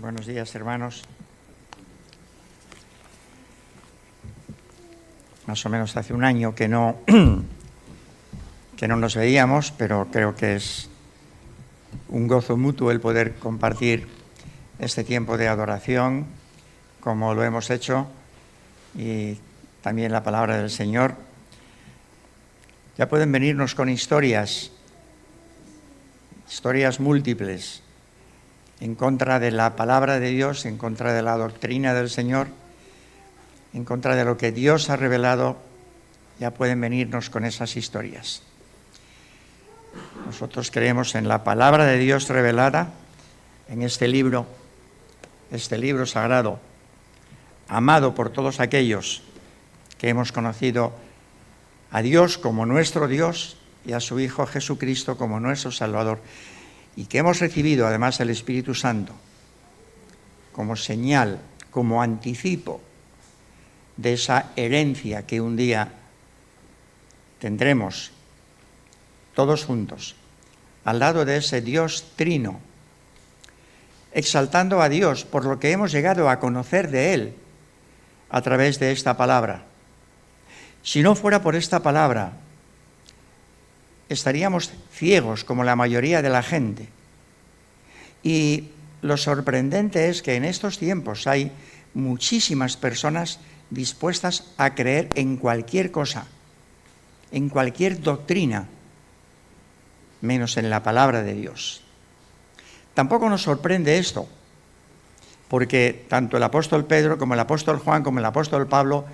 Buenos días, hermanos. Más o menos hace un año que no nos veíamos, pero creo que es un gozo mutuo el poder compartir este tiempo de adoración, como lo hemos hecho, y también la palabra del Señor. Ya pueden venirnos con historias múltiples, en contra de la palabra de Dios, en contra de la doctrina del Señor, en contra de lo que Dios ha revelado. Ya pueden venirnos con esas historias. Nosotros creemos en la palabra de Dios revelada, en este libro sagrado, amado por todos aquellos que hemos conocido a Dios como nuestro Dios y a su Hijo Jesucristo como nuestro Salvador, y que hemos recibido además el Espíritu Santo como señal, como anticipo de esa herencia que un día tendremos todos juntos, al lado de ese Dios trino, exaltando a Dios por lo que hemos llegado a conocer de Él a través de esta palabra. Si no fuera por esta palabra, estaríamos ciegos como la mayoría de la gente. Y lo sorprendente es que en estos tiempos hay muchísimas personas dispuestas a creer en cualquier cosa, en cualquier doctrina, menos en la palabra de Dios. Tampoco nos sorprende esto, porque tanto el apóstol Pedro como el apóstol Juan como el apóstol Pablo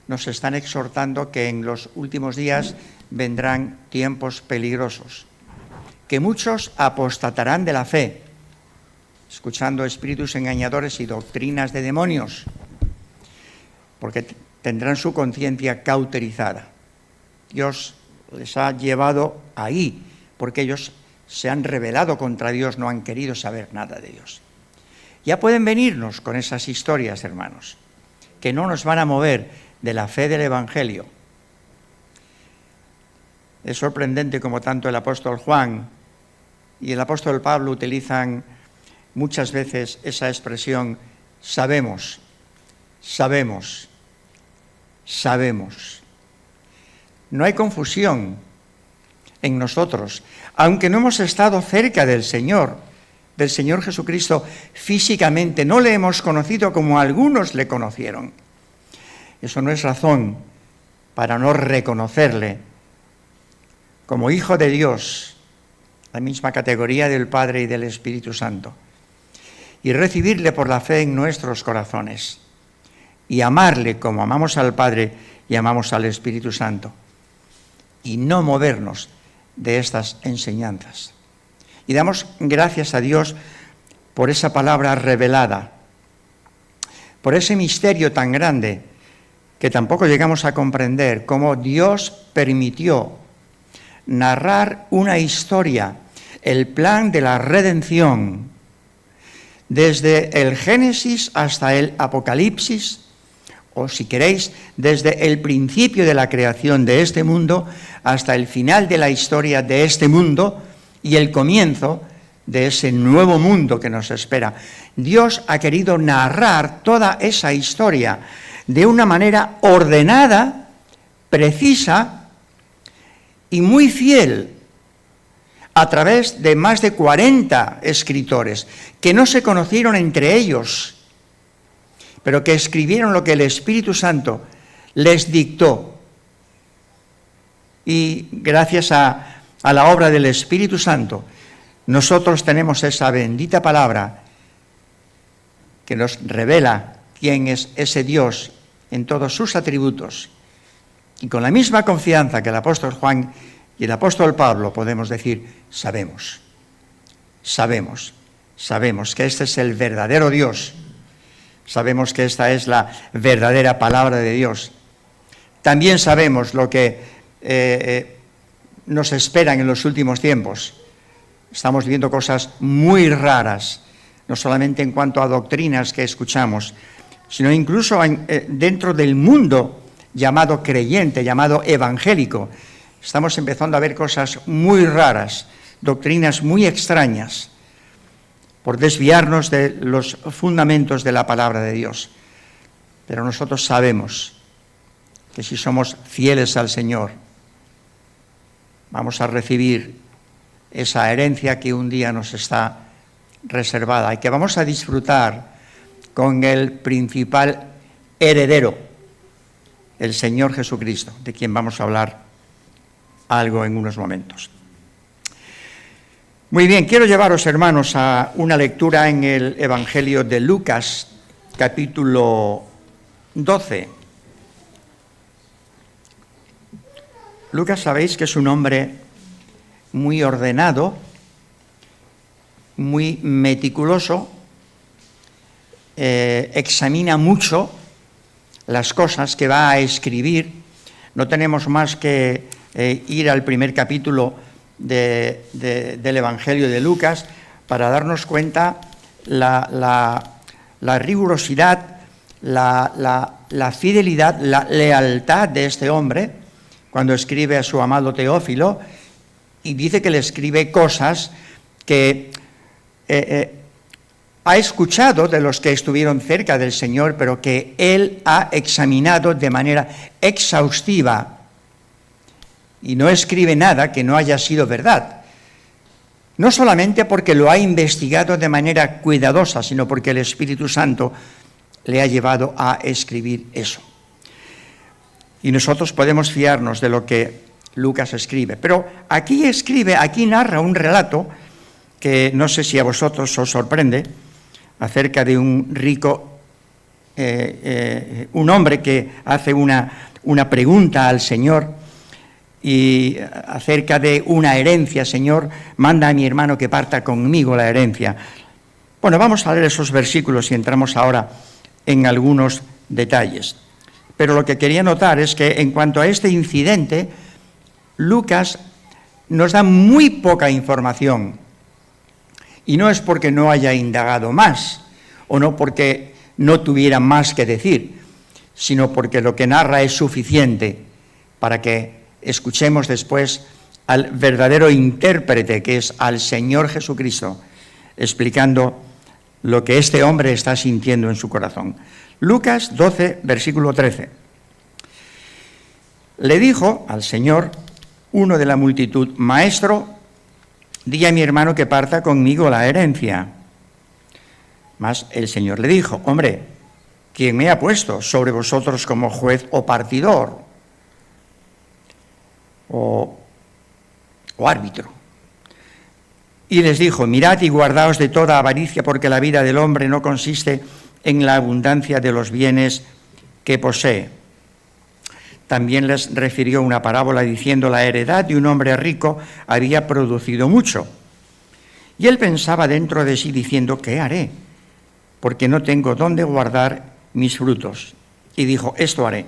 nos están exhortando que en los últimos días vendrán tiempos peligrosos, que muchos apostatarán de la fe, escuchando espíritus engañadores y doctrinas de demonios, porque tendrán su conciencia cauterizada. Dios les ha llevado ahí, porque ellos se han rebelado contra Dios, no han querido saber nada de Dios. Ya pueden venirnos con esas historias, hermanos, que no nos van a mover de la fe del Evangelio. Es sorprendente como tanto el apóstol Juan y el apóstol Pablo utilizan muchas veces esa expresión: sabemos, sabemos, sabemos. No hay confusión en nosotros, aunque no hemos estado cerca del Señor Jesucristo físicamente, no le hemos conocido como algunos le conocieron. Eso no es razón para no reconocerle como Hijo de Dios, la misma categoría del Padre y del Espíritu Santo, y recibirle por la fe en nuestros corazones, y amarle como amamos al Padre y amamos al Espíritu Santo, y no movernos de estas enseñanzas. Y damos gracias a Dios por esa palabra revelada, por ese misterio tan grande que tampoco llegamos a comprender, cómo Dios permitió narrar una historia, el plan de la redención, desde el Génesis hasta el Apocalipsis, o si queréis, desde el principio de la creación de este mundo hasta el final de la historia de este mundo y el comienzo de ese nuevo mundo que nos espera. Dios ha querido narrar toda esa historia de una manera ordenada, precisa y muy fiel, a través de más de 40 escritores que no se conocieron entre ellos, pero que escribieron lo que el Espíritu Santo les dictó. Y gracias a la obra del Espíritu Santo, nosotros tenemos esa bendita palabra que nos revela quién es ese Dios en todos sus atributos. Y con la misma confianza que el apóstol Juan y el apóstol Pablo podemos decir: sabemos, sabemos, sabemos que este es el verdadero Dios, sabemos que esta es la verdadera palabra de Dios. También sabemos lo que nos esperan en los últimos tiempos. Estamos viendo cosas muy raras, no solamente en cuanto a doctrinas que escuchamos, sino incluso dentro del mundo llamado creyente, llamado evangélico. Estamos empezando a ver cosas muy raras, doctrinas muy extrañas. por desviarnos de los fundamentos de la palabra de Dios. Pero nosotros sabemos que si somos fieles al Señor, vamos a recibir esa herencia que un día nos está reservada y que vamos a disfrutar con el principal heredero, el Señor Jesucristo, de quien vamos a hablar algo en unos momentos. Muy bien, quiero llevaros, hermanos, a una lectura en el Evangelio de Lucas, capítulo 12. Lucas, sabéis que es un hombre muy ordenado, muy meticuloso, examina mucho las cosas que va a escribir. No tenemos más que ir al primer capítulo del Evangelio de Lucas para darnos cuenta la rigurosidad, la fidelidad, la lealtad de este hombre cuando escribe a su amado Teófilo, y dice que le escribe cosas que ha escuchado de los que estuvieron cerca del Señor, pero que él ha examinado de manera exhaustiva, y no escribe nada que no haya sido verdad. No solamente porque lo ha investigado de manera cuidadosa, sino porque el Espíritu Santo le ha llevado a escribir eso. Y nosotros podemos fiarnos de lo que Lucas escribe. Pero aquí narra un relato que no sé si a vosotros os sorprende, acerca de un rico, un hombre que hace una pregunta al Señor, y acerca de una herencia. Señor, manda a mi hermano que parta conmigo la herencia. Bueno, vamos a leer esos versículos y entramos ahora en algunos detalles. Pero lo que quería notar es que en cuanto a este incidente, Lucas nos da muy poca información. Y no es porque no haya indagado más, o no porque no tuviera más que decir, sino porque lo que narra es suficiente para que escuchemos después al verdadero intérprete, que es al Señor Jesucristo, explicando lo que este hombre está sintiendo en su corazón. Lucas 12, versículo 13. Le dijo al Señor uno de la multitud: Maestro, di a mi hermano que parta conmigo la herencia. Mas el Señor le dijo: Hombre, ¿quién me ha puesto sobre vosotros como juez o partidor o árbitro? Y les dijo: Mirad y guardaos de toda avaricia, porque la vida del hombre no consiste en la abundancia de los bienes que posee. También les refirió una parábola diciendo: la heredad de un hombre rico había producido mucho. Y él pensaba dentro de sí diciendo: ¿qué haré? Porque no tengo dónde guardar mis frutos. Y dijo: esto haré: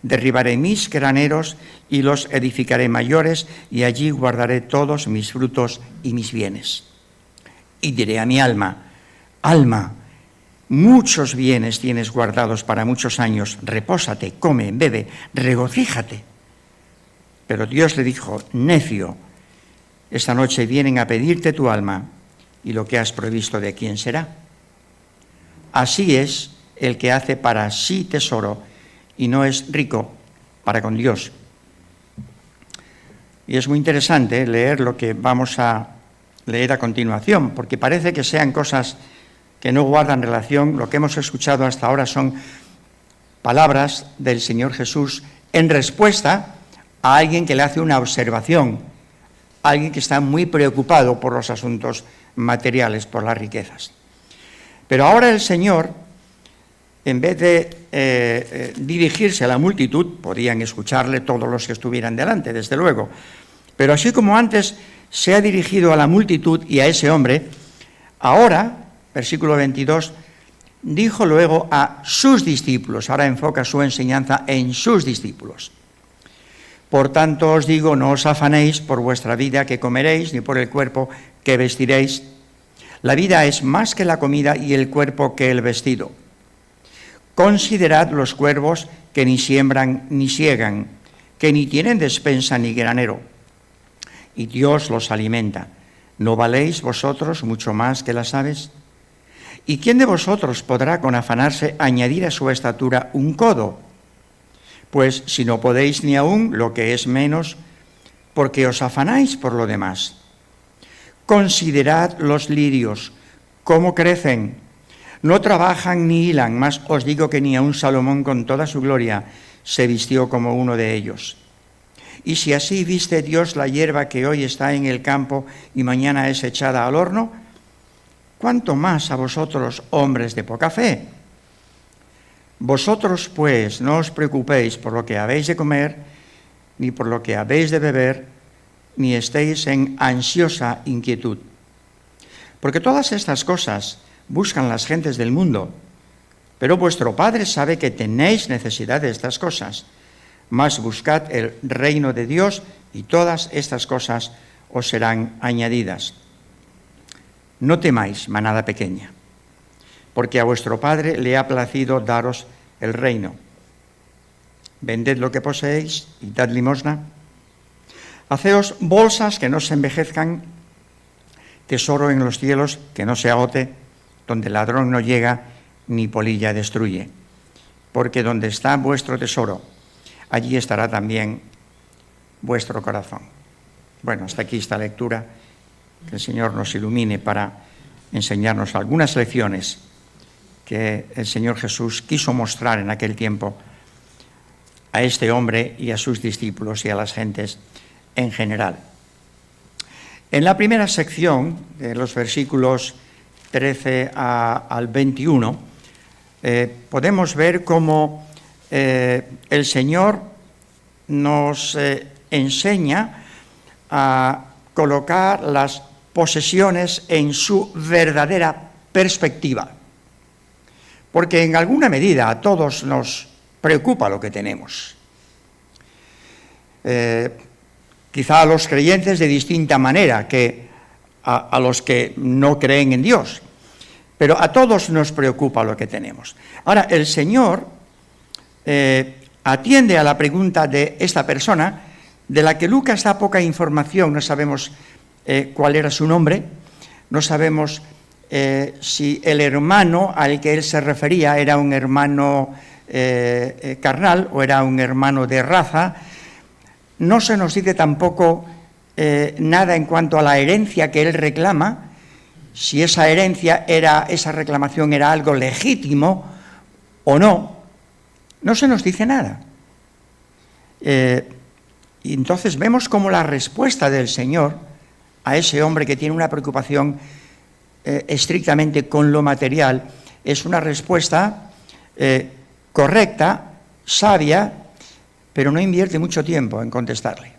derribaré mis graneros y los edificaré mayores, y allí guardaré todos mis frutos y mis bienes. Y diré a mi alma: alma, muchos bienes tienes guardados para muchos años, repósate, come, bebe, regocíjate. Pero Dios le dijo: necio, esta noche vienen a pedirte tu alma, y lo que has provisto, ¿de quién será? Así es el que hace para sí tesoro y no es rico para con Dios. Y es muy interesante leer lo que vamos a leer a continuación, porque parece que sean cosas que no guardan relación. Lo que hemos escuchado hasta ahora son palabras del Señor Jesús en respuesta a alguien que le hace una observación, alguien que está muy preocupado por los asuntos materiales, por las riquezas. Pero ahora el Señor, en vez de dirigirse a la multitud, podían escucharle todos los que estuvieran delante, desde luego, pero así como antes se ha dirigido a la multitud y a ese hombre, ahora, versículo 22, dijo luego a sus discípulos, ahora enfoca su enseñanza en sus discípulos. Por tanto os digo, no os afanéis por vuestra vida que comeréis, ni por el cuerpo que vestiréis. La vida es más que la comida y el cuerpo que el vestido. Considerad los cuervos que ni siembran ni siegan, que ni tienen despensa ni granero, y Dios los alimenta. ¿No valéis vosotros mucho más que las aves? ¿Y quién de vosotros podrá con afanarse añadir a su estatura un codo? Pues si no podéis ni aún lo que es menos, ¿por qué os afanáis por lo demás? Considerad los lirios, cómo crecen. No trabajan ni hilan, mas os digo que ni aun Salomón con toda su gloria se vistió como uno de ellos. Y si así viste Dios la hierba que hoy está en el campo y mañana es echada al horno, ¿cuánto más a vosotros, hombres de poca fe? Vosotros, pues, no os preocupéis por lo que habéis de comer, ni por lo que habéis de beber, ni estéis en ansiosa inquietud. Porque todas estas cosas buscan las gentes del mundo, pero vuestro Padre sabe que tenéis necesidad de estas cosas. Mas buscad el reino de Dios y todas estas cosas os serán añadidas. No temáis, manada pequeña, porque a vuestro Padre le ha placido daros el reino. Vended lo que poseéis y dad limosna. Haceos bolsas que no se envejezcan, tesoro en los cielos que no se agote, donde el ladrón no llega ni polilla destruye. Porque donde está vuestro tesoro, allí estará también vuestro corazón. Bueno, hasta aquí esta lectura. Que el Señor nos ilumine para enseñarnos algunas lecciones que el Señor Jesús quiso mostrar en aquel tiempo a este hombre y a sus discípulos y a las gentes en general. En la primera sección, de los versículos 13 al 21, podemos ver cómo el Señor nos enseña a colocar las posesiones en su verdadera perspectiva. Porque en alguna medida a todos nos preocupa lo que tenemos. Quizá a los creyentes de distinta manera que a los que no creen en Dios. Pero a todos nos preocupa lo que tenemos. Ahora, el Señor atiende a la pregunta de esta persona, de la que Lucas da poca información. No sabemos cuál era su nombre, no sabemos si el hermano al que él se refería era un hermano carnal o era un hermano de raza. No se nos dice tampoco nada en cuanto a la herencia que él reclama, si esa herencia esa reclamación era algo legítimo o no. No se nos dice nada. Y entonces vemos como la respuesta del Señor a ese hombre que tiene una preocupación estrictamente con lo material es una respuesta correcta, sabia, pero no invierte mucho tiempo en contestarle.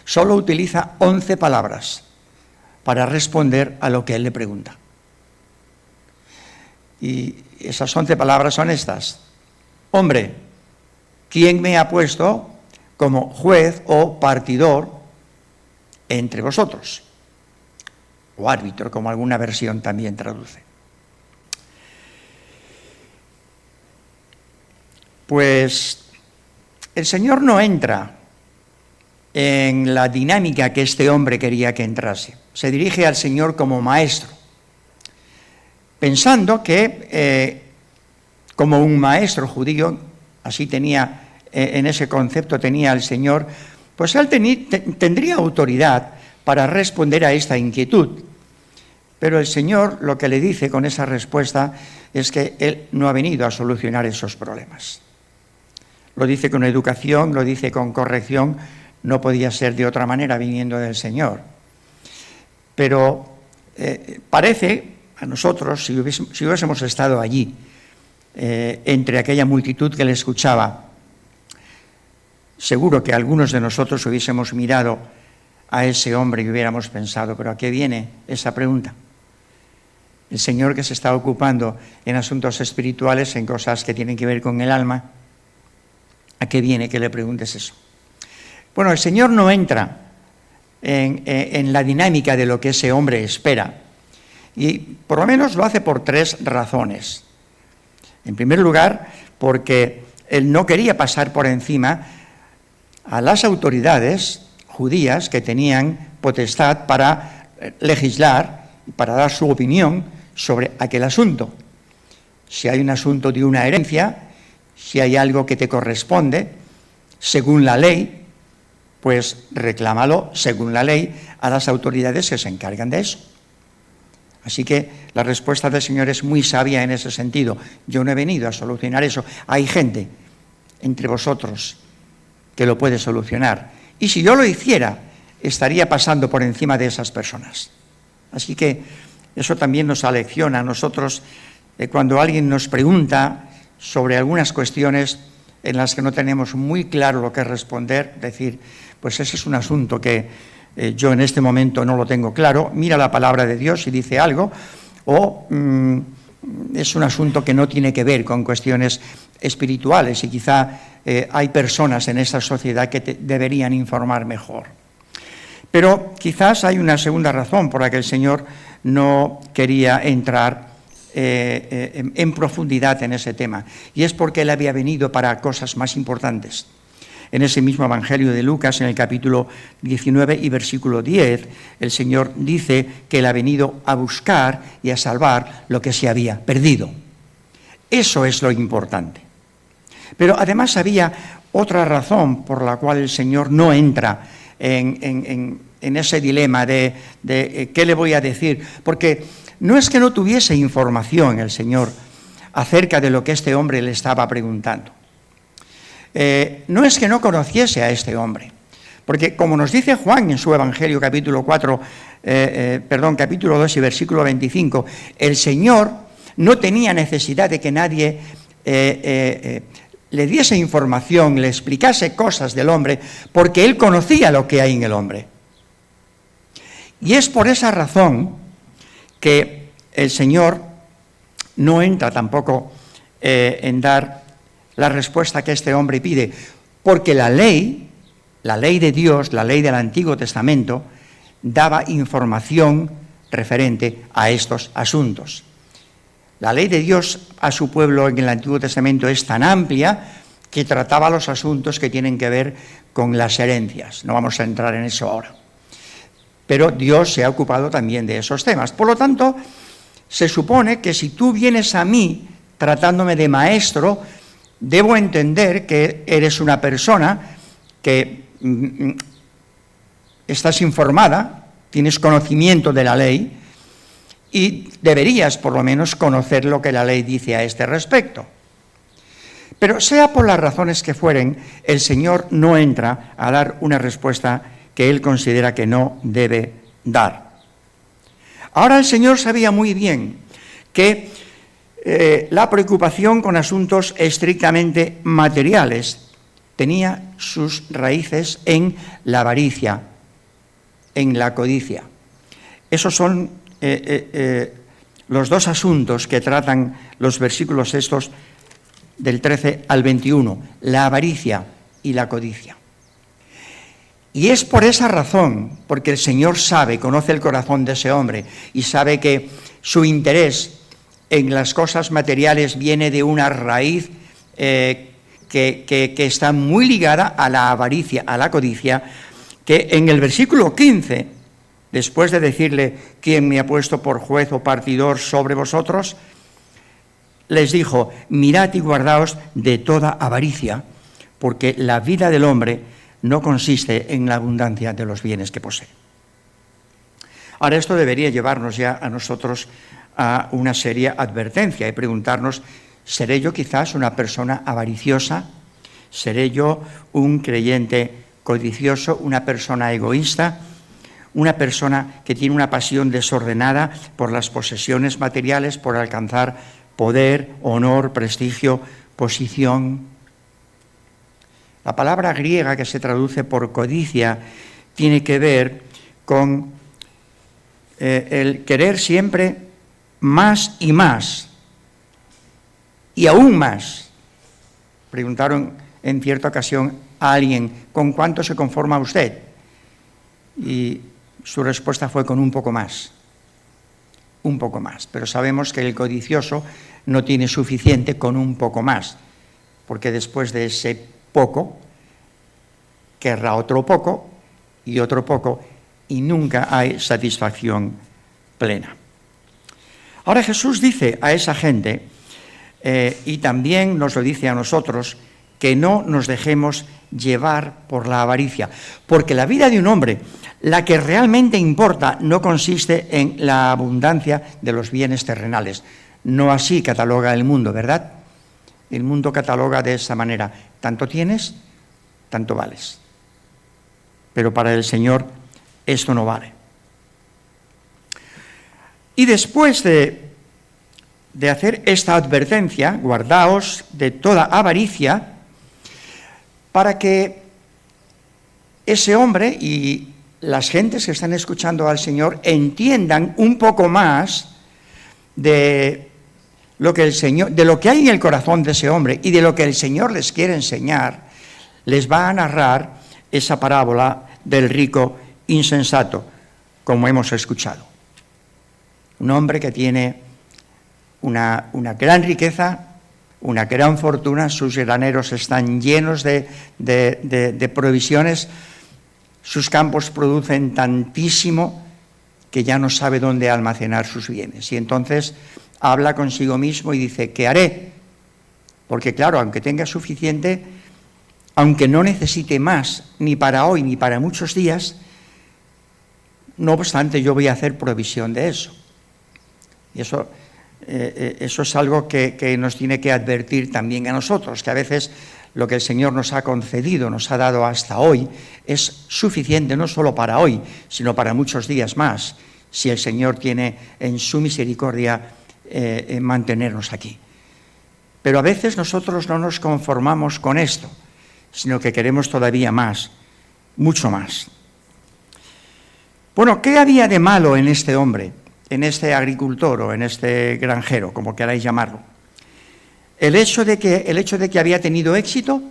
Solo utiliza 11 palabras para responder a lo que él le pregunta. Y esas 11 palabras son estas. Hombre, ¿quién me ha puesto como juez o partidor entre vosotros? O árbitro, como alguna versión también traduce. Pues el Señor no entra en la dinámica que este hombre quería que entrase. Se dirige al Señor como maestro, pensando que como un maestro judío, así tenía, en ese concepto tenía el Señor, pues él tendría autoridad para responder a esta inquietud. Pero el Señor lo que le dice con esa respuesta es que Él no ha venido a solucionar esos problemas. Lo dice con educación, lo dice con corrección, no podía ser de otra manera viniendo del Señor. Pero parece a nosotros, si hubiésemos estado allí, entre aquella multitud que le escuchaba, seguro que algunos de nosotros hubiésemos mirado a ese hombre y hubiéramos pensado, ¿pero a qué viene esa pregunta? El Señor que se está ocupando en asuntos espirituales, en cosas que tienen que ver con el alma, ¿a qué viene que le preguntes eso? Bueno, el Señor no entra en la dinámica de lo que ese hombre espera, y por lo menos lo hace por 3 razones. En primer lugar, porque él no quería pasar por encima a las autoridades judías que tenían potestad para legislar, para dar su opinión sobre aquel asunto. Si hay un asunto de una herencia, si hay algo que te corresponde, según la ley, pues reclámalo según la ley a las autoridades que se encargan de eso. Así que la respuesta del Señor es muy sabia en ese sentido. Yo no he venido a solucionar eso. Hay gente entre vosotros que lo puede solucionar. Y si yo lo hiciera, estaría pasando por encima de esas personas. Así que eso también nos alecciona a nosotros cuando alguien nos pregunta sobre algunas cuestiones en las que no tenemos muy claro lo que responder, decir, pues ese es un asunto que yo en este momento no lo tengo claro, mira la palabra de Dios y dice algo, o es un asunto que no tiene que ver con cuestiones espirituales y quizá hay personas en esta sociedad que deberían informar mejor. Pero quizás hay una segunda razón por la que el Señor no quería entrar en profundidad en ese tema, y es porque Él había venido para cosas más importantes. En ese mismo Evangelio de Lucas, en el capítulo 19 y versículo 10, el Señor dice que Él ha venido a buscar y a salvar lo que se había perdido. Eso es lo importante. Pero además había otra razón por la cual el Señor no entra en ese dilema de qué le voy a decir, porque no es que no tuviese información el Señor acerca de lo que este hombre le estaba preguntando. No es que no conociese a este hombre, porque como nos dice Juan en su Evangelio capítulo 2 y versículo 25, el Señor no tenía necesidad de que nadie le diese información, le explicase cosas del hombre, porque Él conocía lo que hay en el hombre. Y es por esa razón que el Señor no entra tampoco en dar la respuesta que este hombre pide, porque la ley de Dios, la ley del Antiguo Testamento, daba información referente a estos asuntos. La ley de Dios a su pueblo en el Antiguo Testamento es tan amplia que trataba los asuntos que tienen que ver con las herencias. No vamos a entrar en eso ahora. Pero Dios se ha ocupado también de esos temas. Por lo tanto, se supone que si tú vienes a mí tratándome de maestro, debo entender que eres una persona que estás informada, tienes conocimiento de la ley y deberías por lo menos conocer lo que la ley dice a este respecto. Pero sea por las razones que fueren, el Señor no entra a dar una respuesta que Él considera que no debe dar. Ahora el Señor sabía muy bien que la preocupación con asuntos estrictamente materiales tenía sus raíces en la avaricia, en la codicia. Esos son los dos asuntos que tratan los versículos estos del 13 al 21, la avaricia y la codicia. Y es por esa razón, porque el Señor sabe, conoce el corazón de ese hombre y sabe que su interés en las cosas materiales viene de una raíz que está muy ligada a la avaricia, a la codicia, que en el versículo 15, después de decirle, ¿quién me ha puesto por juez o partidor sobre vosotros?, les dijo, mirad y guardaos de toda avaricia, porque la vida del hombre no consiste en la abundancia de los bienes que posee. Ahora, esto debería llevarnos ya a nosotros a una seria advertencia y preguntarnos, ¿seré yo quizás una persona avariciosa? ¿Seré yo un creyente codicioso, una persona egoísta, una persona que tiene una pasión desordenada por las posesiones materiales, por alcanzar poder, honor, prestigio, posición? La palabra griega que se traduce por codicia tiene que ver con el querer siempre más y más, y aún más. Preguntaron en cierta ocasión a alguien, ¿con cuánto se conforma usted? Y su respuesta fue con un poco más. Un poco más. Pero sabemos que el codicioso no tiene suficiente con un poco más, porque después de ese poco, querrá otro poco, y otro poco, y nunca hay satisfacción plena. Ahora Jesús dice a esa gente, y también nos lo dice a nosotros, que no nos dejemos llevar por la avaricia, porque la vida de un hombre, la que realmente importa, no consiste en la abundancia de los bienes terrenales. No así cataloga el mundo, ¿verdad? El mundo cataloga de esa manera: tanto tienes, tanto vales. Pero para el Señor esto no vale. Y después de hacer esta advertencia, guardaos de toda avaricia, para que ese hombre y las gentes que están escuchando al Señor entiendan un poco más de lo que el Señor, de lo que hay en el corazón de ese hombre y de lo que el Señor les quiere enseñar, les va a narrar esa parábola del rico insensato, como hemos escuchado. Un hombre que tiene una gran riqueza, una gran fortuna, sus graneros están llenos de provisiones, sus campos producen tantísimo que ya no sabe dónde almacenar sus bienes. Y entonces habla consigo mismo y dice: ¿qué haré? Porque claro, aunque tenga suficiente, aunque no necesite más, ni para hoy ni para muchos días, no obstante yo voy a hacer provisión de eso. Y eso es algo que nos tiene que advertir también a nosotros, que a veces lo que el Señor nos ha concedido, nos ha dado hasta hoy, es suficiente no solo para hoy, sino para muchos días más, si el Señor tiene en su misericordia mantenernos aquí. Pero a veces nosotros no nos conformamos con esto, sino que queremos todavía más, mucho más. Bueno, ¿qué había de malo en este hombre, en este agricultor o en este granjero, como queráis llamarlo? ¿El hecho de que había tenido éxito?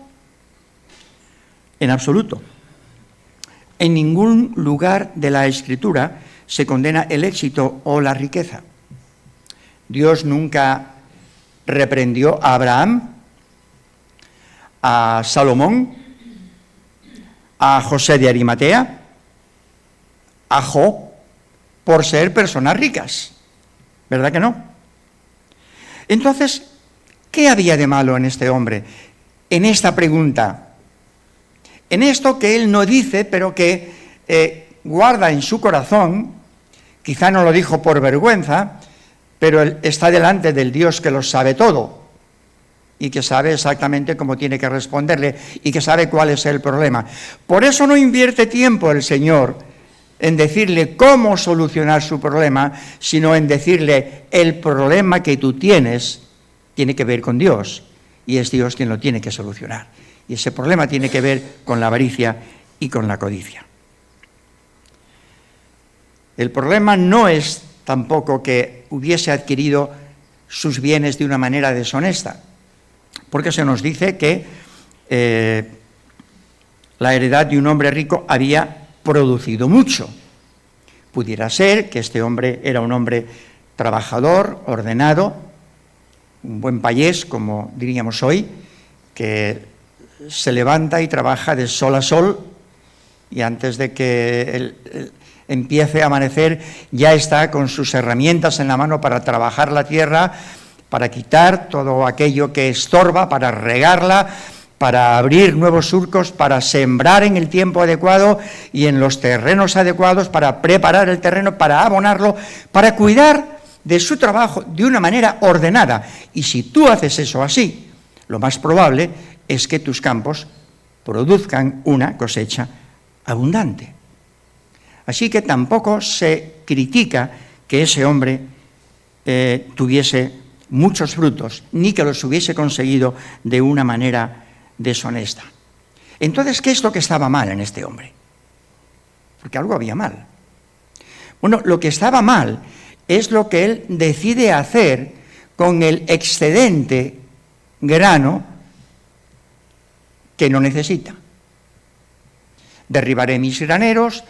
En absoluto. En ningún lugar de la Escritura se condena el éxito o la riqueza. Dios nunca reprendió a Abraham, a Salomón, a José de Arimatea, a Job, por ser personas ricas. ¿Verdad que no? Entonces, ¿qué había de malo en este hombre? En esta pregunta, en esto que él no dice, pero que guarda en su corazón, quizá no lo dijo por vergüenza, pero él está delante del Dios que lo sabe todo y que sabe exactamente cómo tiene que responderle y que sabe cuál es el problema. Por eso no invierte tiempo el Señor en decirle cómo solucionar su problema, sino en decirle: el problema que tú tienes tiene que ver con Dios, y es Dios quien lo tiene que solucionar. Y ese problema tiene que ver con la avaricia y con la codicia. El problema no es tampoco que hubiese adquirido sus bienes de una manera deshonesta, porque se nos dice que la heredad de un hombre rico había producido mucho. Pudiera ser que este hombre era un hombre trabajador, ordenado, un buen payés, como diríamos hoy, que se levanta y trabaja de sol a sol, y antes de que empiece a amanecer ya está con sus herramientas en la mano para trabajar la tierra, para quitar todo aquello que estorba, para regarla, para abrir nuevos surcos, para sembrar en el tiempo adecuado y en los terrenos adecuados, para preparar el terreno, para abonarlo, para cuidar de su trabajo de una manera ordenada. Y si tú haces eso así, lo más probable es que tus campos produzcan una cosecha abundante. Así que tampoco se critica que ese hombre tuviese muchos frutos, ni que los hubiese conseguido de una manera deshonesta. Entonces, ¿qué es lo que estaba mal en este hombre? Porque algo había mal. Bueno, lo que estaba mal es lo que él decide hacer con el excedente grano que no necesita. Derribaré mis graneros,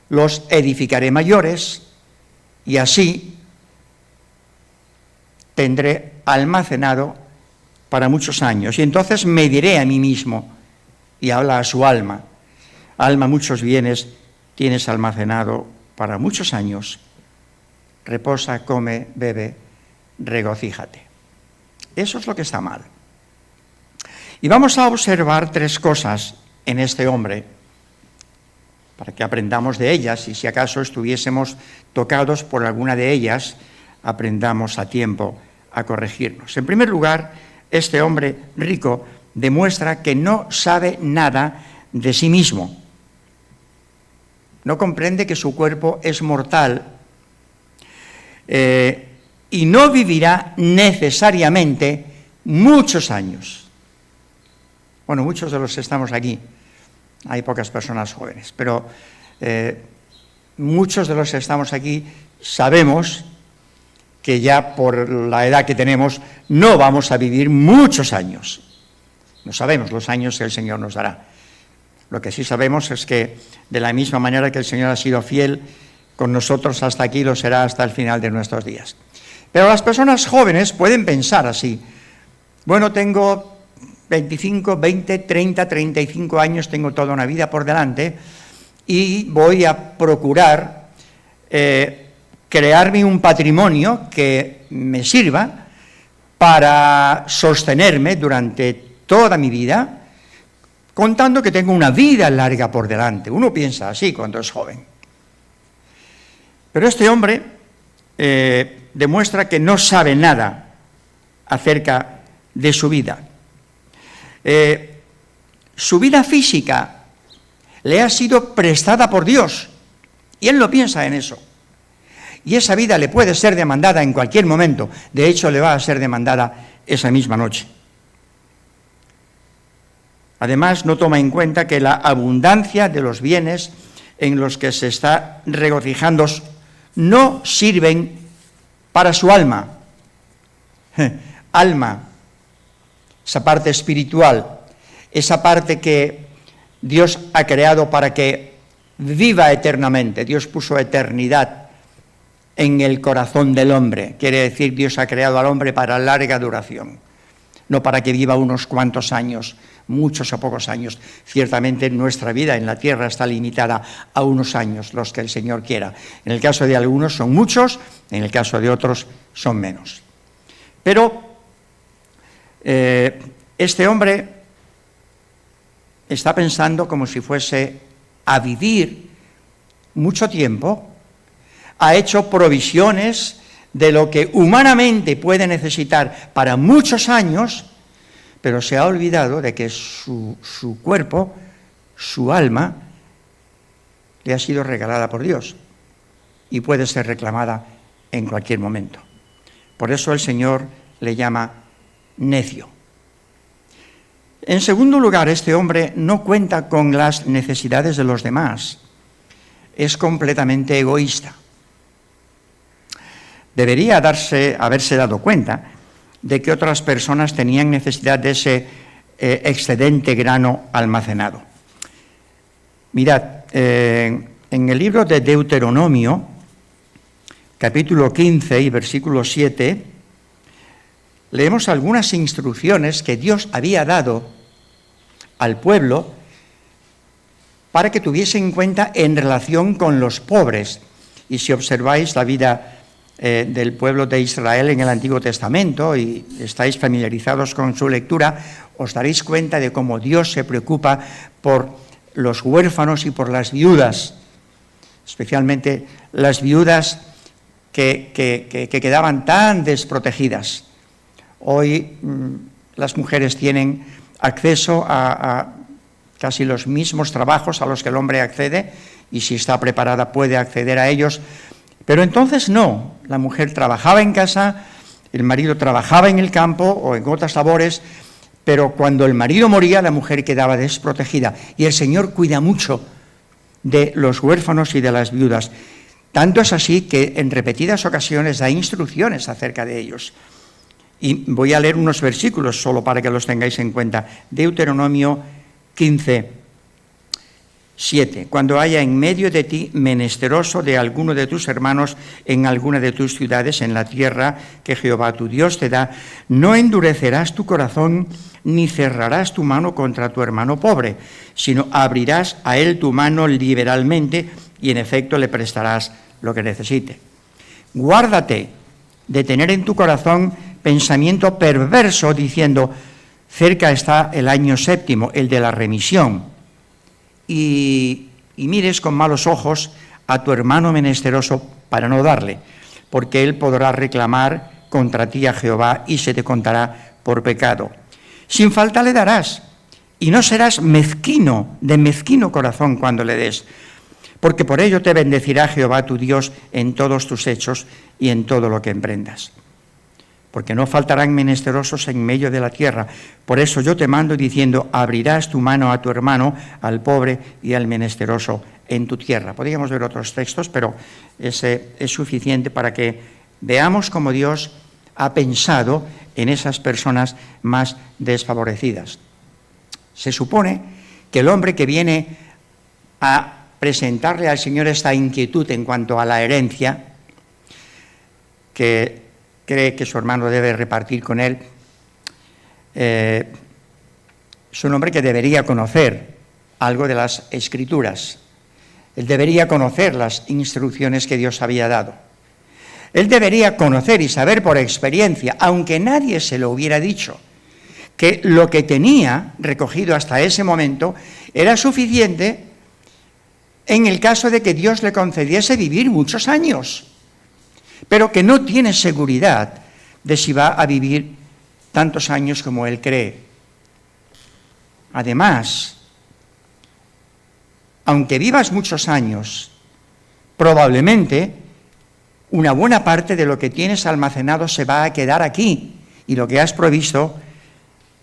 los edificaré mayores, y así tendré almacenado para muchos años. Y entonces me diré a mí mismo, y habla a su alma: alma, muchos bienes tienes almacenado para muchos años. Reposa, come, bebe, regocíjate. Eso es lo que está mal. Y vamos a observar 3 cosas en este hombre, para que aprendamos de ellas, y si acaso estuviésemos tocados por alguna de ellas, aprendamos a tiempo a corregirnos. En primer lugar, este hombre rico demuestra que no sabe nada de sí mismo. No comprende que su cuerpo es mortal y no vivirá necesariamente muchos años. Bueno, muchos de los que estamos aquí, hay pocas personas jóvenes, pero muchos de los que estamos aquí sabemos que ya por la edad que tenemos no vamos a vivir muchos años. No sabemos los años que el Señor nos dará. Lo que sí sabemos es que de la misma manera que el Señor ha sido fiel con nosotros hasta aquí, lo será hasta el final de nuestros días. Pero las personas jóvenes pueden pensar así: bueno, tengo 25, 20, 30, 35 años, tengo toda una vida por delante y voy a procurar crearme un patrimonio que me sirva para sostenerme durante toda mi vida, contando que tengo una vida larga por delante. Uno piensa así cuando es joven. Pero este hombre demuestra que no sabe nada acerca de su vida. Su vida física le ha sido prestada por Dios, y él no piensa en eso. Y esa vida le puede ser demandada en cualquier momento. De hecho, le va a ser demandada esa misma noche. Además, no toma en cuenta que la abundancia de los bienes en los que se está regocijando no sirven para su alma. Alma, esa parte espiritual, esa parte que Dios ha creado para que viva eternamente. Dios puso eternidad en el corazón del hombre. Quiere decir, Dios ha creado al hombre para larga duración, no para que viva unos cuantos años, muchos o pocos años. Ciertamente nuestra vida en la tierra está limitada a unos años, los que el Señor quiera. En el caso de algunos son muchos, en el caso de otros son menos. Pero este hombre está pensando como si fuese a vivir mucho tiempo, ha hecho provisiones de lo que humanamente puede necesitar para muchos años, pero se ha olvidado de que su cuerpo, su alma, le ha sido regalada por Dios y puede ser reclamada en cualquier momento. Por eso el Señor le llama necio. En segundo lugar, este hombre no cuenta con las necesidades de los demás. Es completamente egoísta. Debería haberse dado cuenta de que otras personas tenían necesidad de ese excedente grano almacenado. Mirad, en el libro de Deuteronomio, capítulo 15 y versículo 7, leemos algunas instrucciones que Dios había dado al pueblo para que tuviese en cuenta en relación con los pobres. Y si observáis la vida del pueblo de Israel en el Antiguo Testamento y estáis familiarizados con su lectura, os daréis cuenta de cómo Dios se preocupa por los huérfanos y por las viudas, especialmente las viudas que quedaban tan desprotegidas. Hoy las mujeres tienen acceso a casi los mismos trabajos a los que el hombre accede, y si está preparada puede acceder a ellos. Pero entonces no, la mujer trabajaba en casa, el marido trabajaba en el campo o en otras labores, pero cuando el marido moría la mujer quedaba desprotegida. Y el Señor cuida mucho de los huérfanos y de las viudas. Tanto es así que en repetidas ocasiones da instrucciones acerca de ellos. Y voy a leer unos versículos solo para que los tengáis en cuenta. Deuteronomio 15, 7. Cuando haya en medio de ti menesteroso de alguno de tus hermanos en alguna de tus ciudades en la tierra que Jehová tu Dios te da, no endurecerás tu corazón ni cerrarás tu mano contra tu hermano pobre, sino abrirás a él tu mano liberalmente y en efecto le prestarás lo que necesite. Guárdate de tener en tu corazón pensamiento perverso diciendo: cerca está el año séptimo, el de la remisión, y mires con malos ojos a tu hermano menesteroso para no darle, porque él podrá reclamar contra ti a Jehová y se te contará por pecado. Sin falta le darás, y no serás mezquino, de mezquino corazón cuando le des, porque por ello te bendecirá Jehová tu Dios en todos tus hechos y en todo lo que emprendas. Porque no faltarán menesterosos en medio de la tierra. Por eso yo te mando diciendo: abrirás tu mano a tu hermano, al pobre y al menesteroso en tu tierra. Podríamos ver otros textos, pero ese es suficiente para que veamos cómo Dios ha pensado en esas personas más desfavorecidas. Se supone que el hombre que viene a presentarle al Señor esta inquietud en cuanto a la herencia, que cree que su hermano debe repartir con él, es un hombre que debería conocer algo de las Escrituras. Él debería conocer las instrucciones que Dios había dado. Él debería conocer y saber por experiencia, aunque nadie se lo hubiera dicho, que lo que tenía recogido hasta ese momento era suficiente en el caso de que Dios le concediese vivir muchos años, pero que no tiene seguridad de si va a vivir tantos años como él cree. Además, aunque vivas muchos años, probablemente una buena parte de lo que tienes almacenado se va a quedar aquí, y lo que has provisto,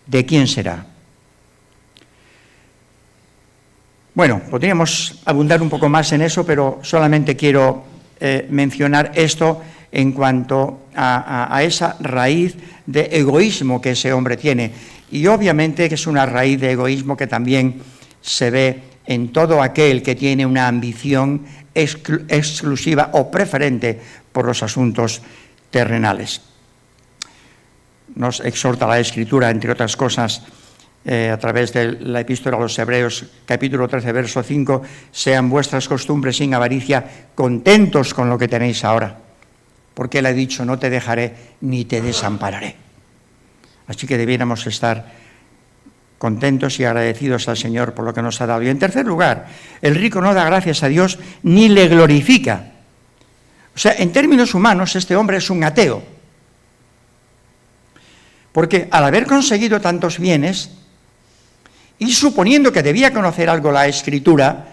¿de quién será? Bueno, podríamos abundar un poco más en eso, pero solamente quiero mencionar esto en cuanto a esa raíz de egoísmo que ese hombre tiene. Y obviamente que es una raíz de egoísmo que también se ve en todo aquel que tiene una ambición exclusiva o preferente por los asuntos terrenales. Nos exhorta la Escritura, entre otras cosas, a través de la Epístola a los Hebreos, capítulo 13, verso 5, sean vuestras costumbres sin avaricia, contentos con lo que tenéis ahora, porque Él ha dicho: no te dejaré ni te desampararé. Así que debiéramos estar contentos y agradecidos al Señor por lo que nos ha dado. Y en tercer lugar, el rico no da gracias a Dios ni le glorifica. O sea, en términos humanos, este hombre es un ateo, porque al haber conseguido tantos bienes, y suponiendo que debía conocer algo la Escritura,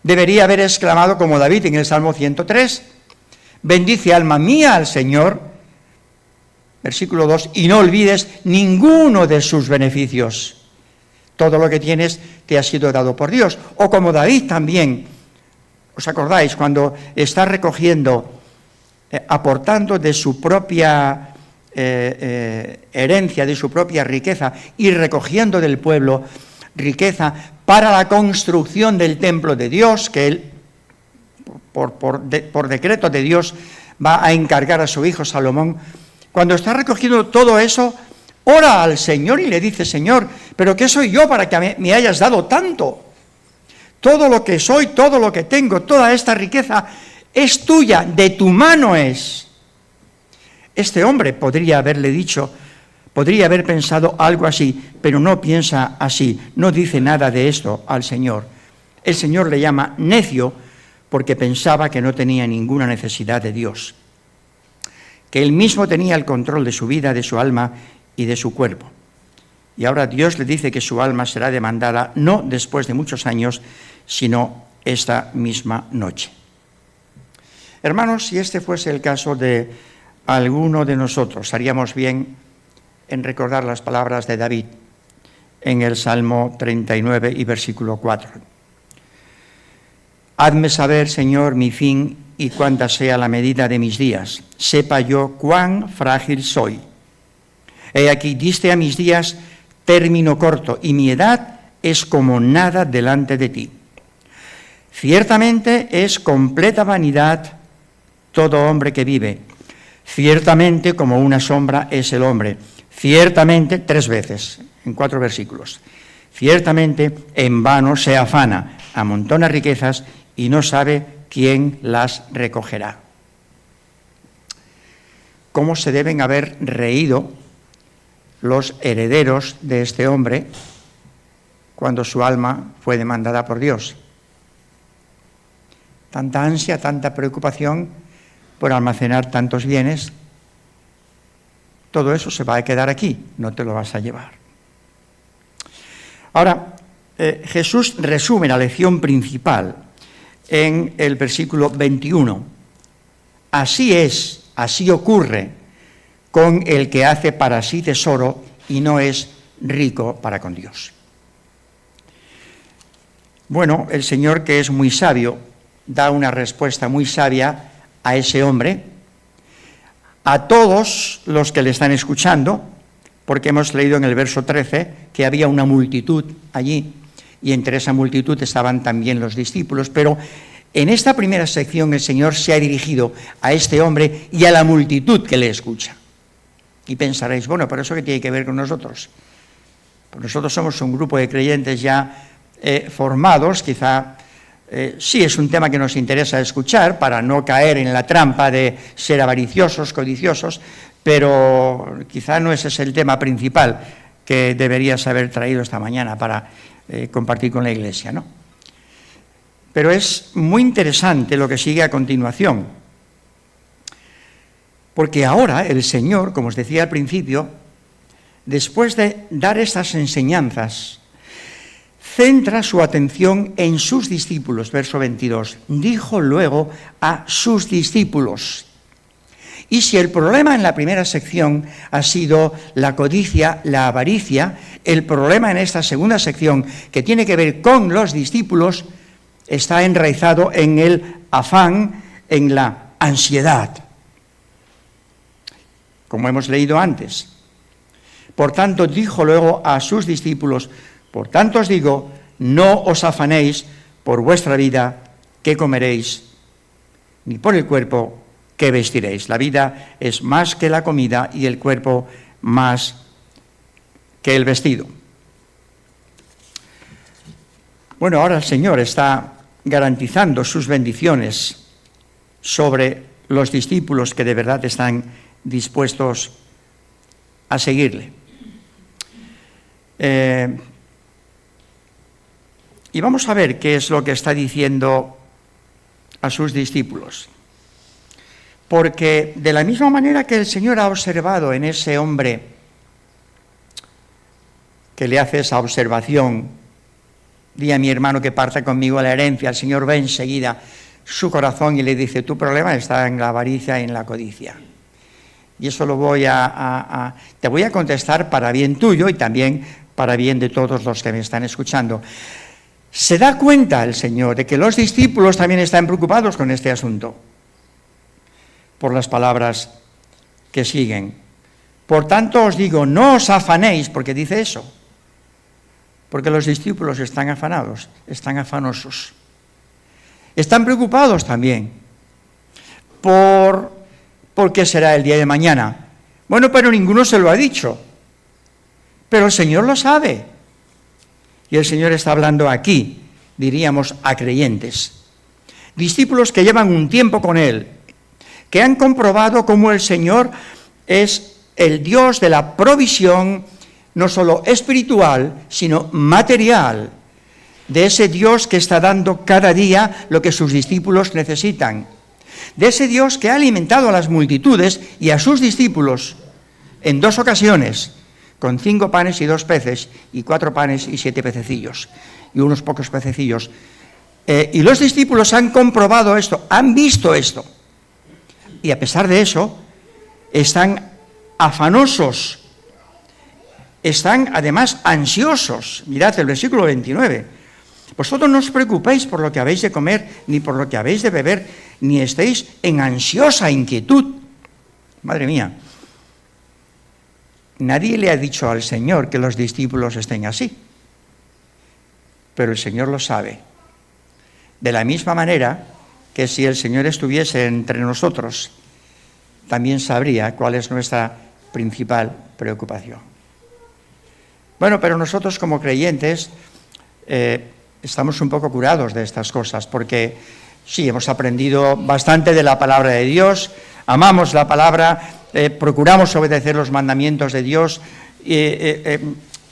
debería haber exclamado como David en el Salmo 103, bendice alma mía al Señor, versículo 2, y no olvides ninguno de sus beneficios. Todo lo que tienes te ha sido dado por Dios. O como David también, ¿os acordáis? Cuando está recogiendo, aportando de su propia herencia, de su propia riqueza, y recogiendo del pueblo riqueza para la construcción del templo de Dios, que él, por decreto de Dios, va a encargar a su hijo Salomón. Cuando está recogiendo todo eso, ora al Señor y le dice: Señor, ¿pero qué soy yo para que me hayas dado tanto? Todo lo que soy, todo lo que tengo, toda esta riqueza es tuya, de tu mano es. Este hombre podría haberle dicho, podría haber pensado algo así, pero no piensa así, no dice nada de esto al Señor. El Señor le llama necio porque pensaba que no tenía ninguna necesidad de Dios, que él mismo tenía el control de su vida, de su alma y de su cuerpo. Y ahora Dios le dice que su alma será demandada no después de muchos años, sino esta misma noche. Hermanos, si este fuese el caso de alguno de nosotros, haríamos bien en recordar las palabras de David en el Salmo 39 y versículo 4. Hazme saber, Señor, mi fin y cuánta sea la medida de mis días. Sepa yo cuán frágil soy. He aquí, diste a mis días término corto, y mi edad es como nada delante de ti. Ciertamente es completa vanidad todo hombre que vive. Ciertamente como una sombra es el hombre. Ciertamente, 3 veces, en 4 versículos. Ciertamente en vano se afana, amontona riquezas y no sabe quién las recogerá. ¿Cómo se deben haber reído los herederos de este hombre cuando su alma fue demandada por Dios? Tanta ansia, tanta preocupación por almacenar tantos bienes, todo eso se va a quedar aquí, no te lo vas a llevar. Ahora, Jesús resume la lección principal en el versículo 21. Así es, así ocurre con el que hace para sí tesoro y no es rico para con Dios. Bueno, el Señor, que es muy sabio, da una respuesta muy sabia a ese hombre, a todos los que le están escuchando, porque hemos leído en el verso 13 que había una multitud allí, y entre esa multitud estaban también los discípulos, pero en esta primera sección el Señor se ha dirigido a este hombre y a la multitud que le escucha. Y pensaréis, bueno, ¿pero eso qué tiene que ver con nosotros? Pues nosotros somos un grupo de creyentes ya formados, quizá sí es un tema que nos interesa escuchar para no caer en la trampa de ser avariciosos, codiciosos, pero quizá no ese es el tema principal que deberías haber traído esta mañana para compartir con la Iglesia, ¿no? Pero es muy interesante lo que sigue a continuación, porque ahora el Señor, como os decía al principio, después de dar estas enseñanzas, centra su atención en sus discípulos. Verso 22. Dijo luego a sus discípulos. Y si el problema en la primera sección ha sido la codicia, la avaricia, el problema en esta segunda sección, que tiene que ver con los discípulos, está enraizado en el afán, en la ansiedad, como hemos leído antes. Por tanto, dijo luego a sus discípulos: por tanto os digo, no os afanéis por vuestra vida, qué comeréis, ni por el cuerpo, qué vestiréis. La vida es más que la comida y el cuerpo más que el vestido. Bueno, ahora el Señor está garantizando sus bendiciones sobre los discípulos que de verdad están dispuestos a seguirle. Y vamos a ver qué es lo que está diciendo a sus discípulos. Porque de la misma manera que el Señor ha observado en ese hombre que le hace esa observación, di a mi hermano que parta conmigo a la herencia, el Señor ve enseguida su corazón y le dice: tu problema está en la avaricia y en la codicia. Y eso lo te voy a contestar para bien tuyo y también para bien de todos los que me están escuchando. Se da cuenta el Señor de que los discípulos también están preocupados con este asunto, por las palabras que siguen. Por tanto os digo, no os afanéis, porque dice eso, porque los discípulos están afanados, están afanosos. Están preocupados también por qué será el día de mañana. Bueno, pero ninguno se lo ha dicho, pero el Señor lo sabe. Y el Señor está hablando aquí, diríamos, a creyentes. Discípulos que llevan un tiempo con Él, que han comprobado cómo el Señor es el Dios de la provisión, no solo espiritual, sino material, de ese Dios que está dando cada día lo que sus discípulos necesitan, de ese Dios que ha alimentado a las multitudes y a sus discípulos en 2 ocasiones, con 5 panes y 2 peces, y 4 panes y 7 pececillos, y unos pocos pececillos. Y los discípulos han comprobado esto, han visto esto, y a pesar de eso, están afanosos, están además ansiosos. Mirad el versículo 29. Vosotros no os preocupéis por lo que habéis de comer, ni por lo que habéis de beber, ni estéis en ansiosa inquietud. Madre mía, nadie le ha dicho al Señor que los discípulos estén así, pero el Señor lo sabe. De la misma manera que si el Señor estuviese entre nosotros, también sabría cuál es nuestra principal preocupación. Bueno, pero nosotros como creyentes estamos un poco curados de estas cosas, porque sí, hemos aprendido bastante de la palabra de Dios, amamos la palabra, procuramos obedecer los mandamientos de Dios,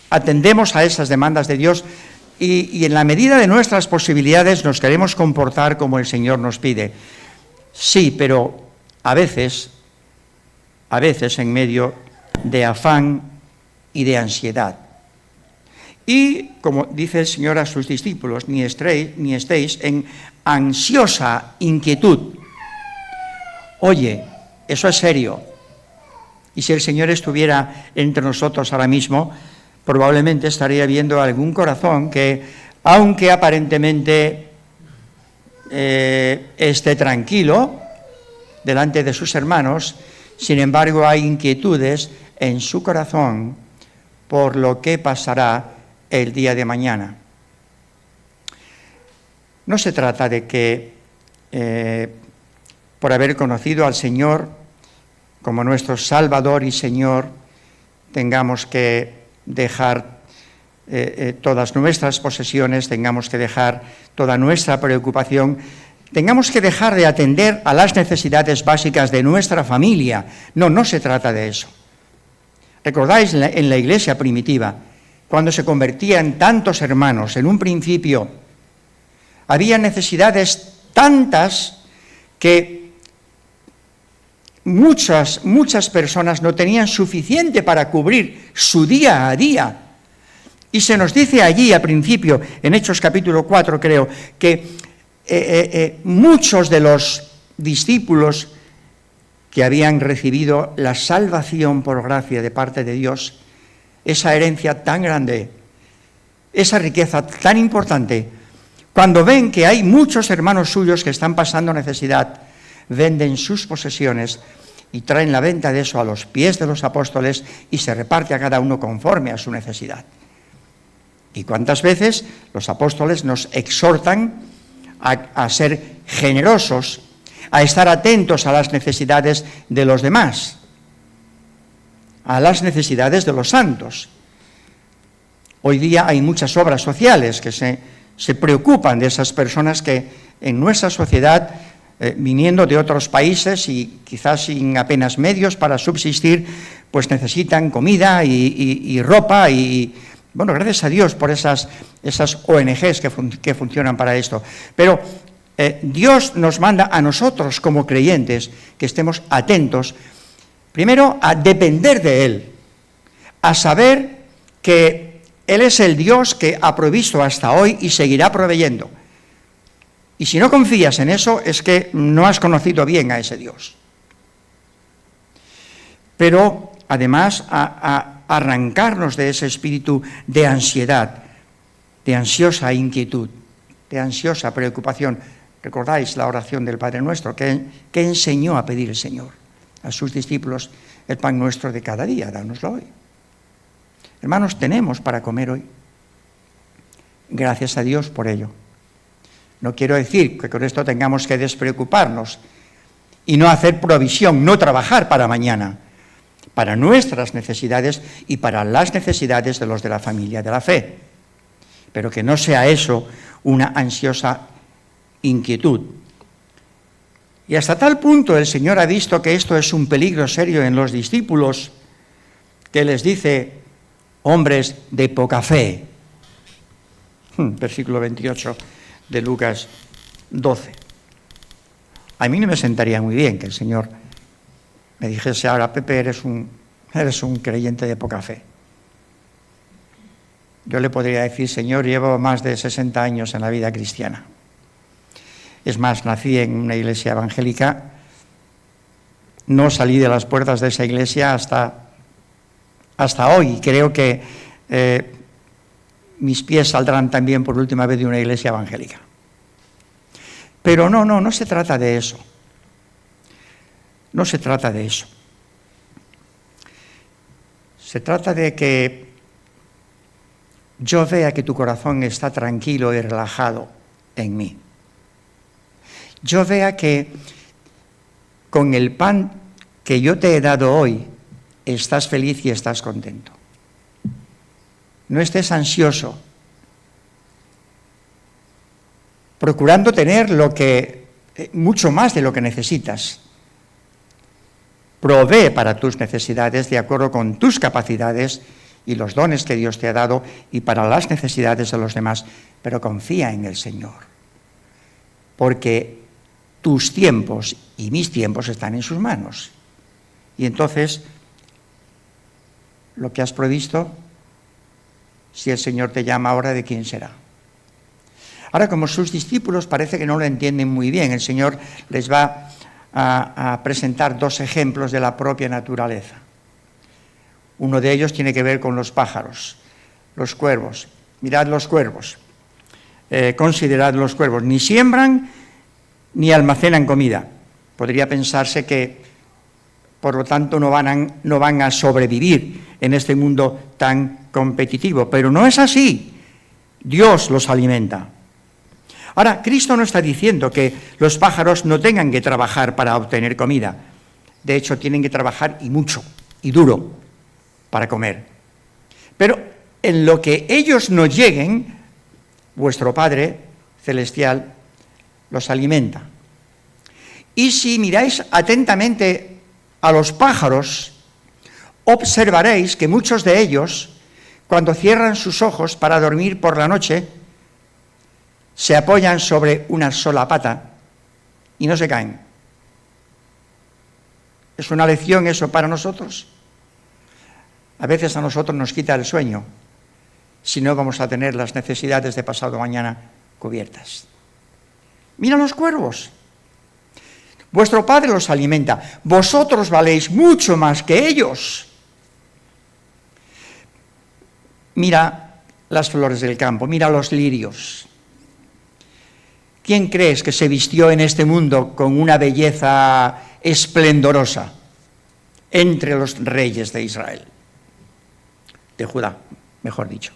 atendemos a esas demandas de Dios y en la medida de nuestras posibilidades nos queremos comportar como el Señor nos pide. Sí, pero a veces en medio de afán y de ansiedad. Y, como dice el Señor a sus discípulos, ni estéis en ansiosa inquietud. Oye, eso es serio. Y si el Señor estuviera entre nosotros ahora mismo, probablemente estaría viendo algún corazón que, aunque aparentemente esté tranquilo delante de sus hermanos, sin embargo hay inquietudes en su corazón por lo que pasará el día de mañana. No se trata de que por haber conocido al Señor como nuestro Salvador y Señor tengamos que dejar todas nuestras posesiones, tengamos que dejar toda nuestra preocupación, tengamos que dejar de atender a las necesidades básicas de nuestra familia. No se trata de eso. ¿Recordáis en la iglesia primitiva, cuando se convertían tantos hermanos? En un principio había necesidades tantas que muchas personas no tenían suficiente para cubrir su día a día. Y se nos dice allí al principio, en Hechos capítulo 4 creo, que muchos de los discípulos que habían recibido la salvación por gracia de parte de Dios, esa herencia tan grande, esa riqueza tan importante, cuando ven que hay muchos hermanos suyos que están pasando necesidad, venden sus posesiones y traen la venta de eso a los pies de los apóstoles y se reparte a cada uno conforme a su necesidad. ¿Y cuántas veces los apóstoles nos exhortan a ser generosos, a estar atentos a las necesidades de los demás, a las necesidades de los santos? Hoy día hay muchas obras sociales que se preocupan de esas personas que en nuestra sociedad, viniendo de otros países y quizás sin apenas medios para subsistir, pues necesitan comida y ropa y, bueno, gracias a Dios por esas ONGs que funcionan para esto. Pero Dios nos manda a nosotros como creyentes que estemos atentos, primero a depender de Él, a saber que Él es el Dios que ha provisto hasta hoy y seguirá proveyendo. Y si no confías en eso, es que no has conocido bien a ese Dios. Pero, además, a arrancarnos de ese espíritu de ansiedad, de ansiosa inquietud, de ansiosa preocupación. ¿Recordáis la oración del Padre Nuestro? que enseñó a pedir el Señor a sus discípulos? El pan nuestro de cada día, dánoslo hoy. Hermanos, tenemos para comer hoy. Gracias a Dios por ello. No quiero decir que con esto tengamos que despreocuparnos y no hacer provisión, no trabajar para mañana, para nuestras necesidades y para las necesidades de los de la familia de la fe. Pero que no sea eso una ansiosa inquietud. Y hasta tal punto el Señor ha visto que esto es un peligro serio en los discípulos, que les dice, hombres de poca fe. Versículo 28 de Lucas 12. A mí no me sentaría muy bien que el Señor me dijese ahora, Pepe, eres un creyente de poca fe. Yo le podría decir, Señor, llevo más de 60 años en la vida cristiana. Es más, nací en una iglesia evangélica, no salí de las puertas de esa iglesia hasta hoy. Creo que mis pies saldrán también por última vez de una iglesia evangélica. Pero no se trata de eso. No se trata de eso. Se trata de que yo vea que tu corazón está tranquilo y relajado en mí. Yo vea que con el pan que yo te he dado hoy estás feliz y estás contento. No estés ansioso. procurando tener mucho más de lo que necesitas. Provee para tus necesidades de acuerdo con tus capacidades y los dones que Dios te ha dado y para las necesidades de los demás, pero confía en el Señor, porque tus tiempos y mis tiempos están en sus manos. Y entonces, lo que has provisto, si el Señor te llama ahora, ¿de quién será? Ahora, como sus discípulos parece que no lo entienden muy bien, el Señor les va a presentar dos ejemplos de la propia naturaleza. Uno de ellos tiene que ver con los pájaros, los cuervos. Mirad los cuervos, considerad los cuervos, ni siembran ni almacenan comida. Podría pensarse que, por lo tanto, no van a sobrevivir en este mundo tan competitivo, pero no es así. Dios los alimenta. Ahora, Cristo no está diciendo que los pájaros no tengan que trabajar para obtener comida. De hecho, tienen que trabajar y mucho, y duro, para comer. Pero en lo que ellos no lleguen, vuestro Padre Celestial los alimenta. Y si miráis atentamente a los pájaros, observaréis que muchos de ellos, cuando cierran sus ojos para dormir por la noche, se apoyan sobre una sola pata y no se caen. ¿Es una lección eso para nosotros? A veces a nosotros nos quita el sueño si no vamos a tener las necesidades de pasado mañana cubiertas. Mira los cuervos. Vuestro Padre los alimenta. Vosotros valéis mucho más que ellos. Mira las flores del campo, mira los lirios. ¿Quién crees que se vistió en este mundo con una belleza esplendorosa entre los reyes de Israel? De Judá, mejor dicho.